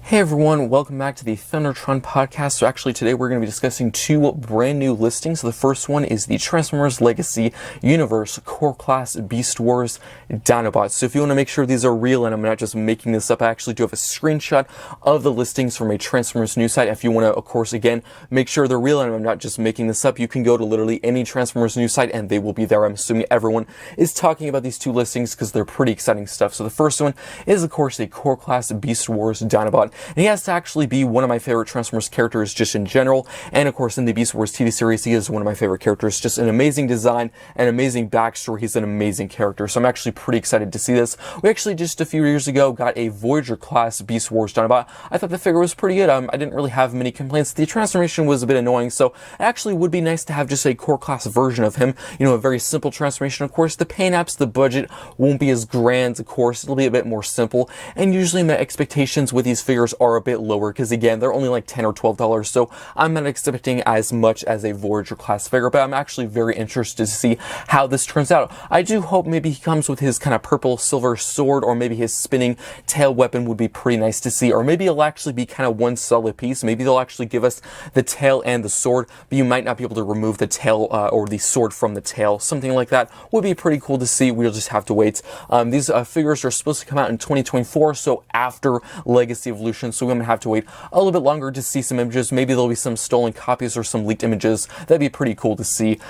Hey everyone, welcome back to the Thundertron podcast. So actually today we're going to be discussing two brand new listings. The first one is the Transformers Legacy Universe Core Class Beast Wars Dinobots. So if you want to make sure these are real and I'm not just making this up, I actually do have a screenshot of the listings from a Transformers news site. If you want to, of course, again, make sure they're real and I'm not just making this up, you can go to literally any Transformers news site and they will be there. I'm assuming everyone is talking about these two listings because they're pretty exciting stuff. So the first one is, of course, a Core Class Beast Wars Dinobot. And he has to actually be one of my favorite Transformers characters just in general. And of course, in the Beast Wars TV series, he is one of my favorite characters. Just an amazing design, an amazing backstory. He's an amazing character. So I'm actually pretty excited to see this. We actually just a few years ago got a Voyager class Beast Wars Dinobot. I thought the figure was pretty good. I didn't really have many complaints. The transformation was a bit annoying. So it actually would be nice to have just a core class version of him. You know, a very simple transformation. Of course, the paint apps, the budget won't be as grand. Of course, it'll be a bit more simple. And usually my expectations with these figures are a bit lower because again they're only like $10 or $12, so I'm not expecting as much as a Voyager class figure, but I'm actually very interested to see how this turns out. I do hope maybe he comes with his kind of purple silver sword, or maybe his spinning tail weapon would be pretty nice to see, or maybe it'll actually be kind of one solid piece. Maybe they'll actually give us the tail and the sword, but you might not be able to remove the tail or the sword from the tail. Something like that would be pretty cool to see. We'll just have to wait. These figures are supposed to come out in 2024, so after Legacy Evolution, so we're going to have to wait a little bit longer to see some images. Maybe there'll be some stolen copies or some leaked images. That'd be pretty cool to see.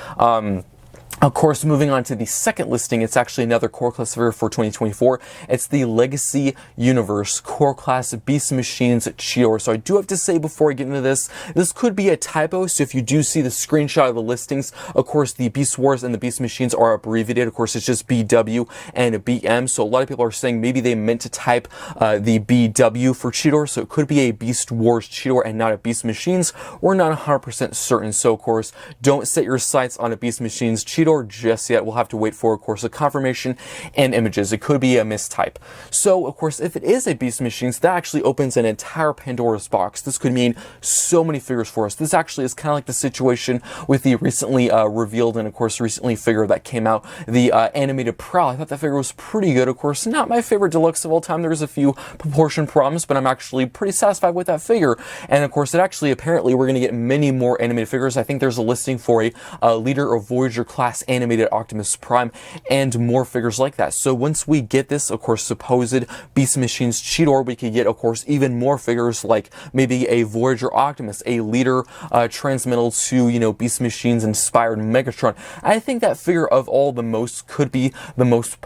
Of course, moving on to the second listing, it's actually another core class figure for 2024. It's the Legacy Universe Core Class Beast Machines Cheetor. So I do have to say before I get into this could be a typo. So if you do see the screenshot of the listings, of course, the Beast Wars and the Beast Machines are abbreviated. Of course, it's just BW and BM. So a lot of people are saying maybe they meant to type the BW for Cheetor. So it could be a Beast Wars Cheetor and not a Beast Machines. We're not 100% certain. So of course, don't set your sights on a Beast Machines Cheetor just yet. We'll have to wait for, of course, a confirmation and images. It could be a mistype. So, of course, if it is a Beast Machines, that actually opens an entire Pandora's box. This could mean so many figures for us. This actually is kind of like the situation with the recently revealed and, of course, recently figure that came out, the animated Prowl. I thought that figure was pretty good. Of course, not my favorite deluxe of all time. There's a few proportion problems, but I'm actually pretty satisfied with that figure. And, of course, it actually, apparently, we're going to get many more animated figures. I think there's a listing for a Leader of Voyager class animated Optimus Prime and more figures like that. So once we get this, of course, supposed Beast Machines Cheetor, we could get, of course, even more figures like maybe a Voyager Optimus, a Leader transmittal to, you know, Beast Machines inspired Megatron. I think that figure of all the most could be the most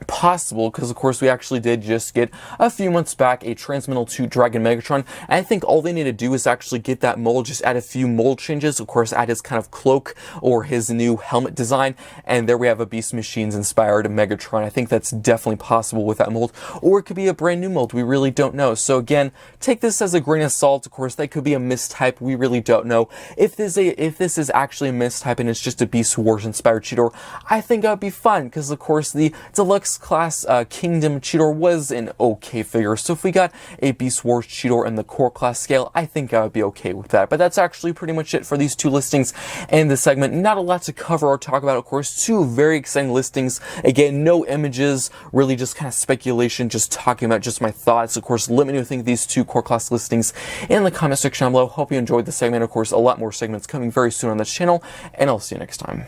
possible, because of course we actually did just get a few months back a transmittal to Dragon Megatron. And I think all they need to do is actually get that mold, just add a few mold changes, of course add his kind of cloak or his new helmet design, and there we have a Beast Machines inspired Megatron. I think that's definitely possible with that mold, or it could be a brand new mold. We really don't know. So again, take this as a grain of salt. Of course that could be a mistype. We really don't know. If this is actually a mistype and it's just a Beast Wars inspired Cheetor, I think that would be fun, because of course the deluxe class Kingdom Cheetor was an okay figure. So if we got a Beast Wars Cheetor in the core class scale, I think I would be okay with that. But that's actually pretty much it for these two listings and the segment. Not a lot to cover or talk about. Of course, two very exciting listings. Again, no images, really just kind of speculation, just talking about just my thoughts. Of course, let me know what you think of these two core class listings in the comment section down below. Hope you enjoyed the segment. Of course, a lot more segments coming very soon on this channel, and I'll see you next time.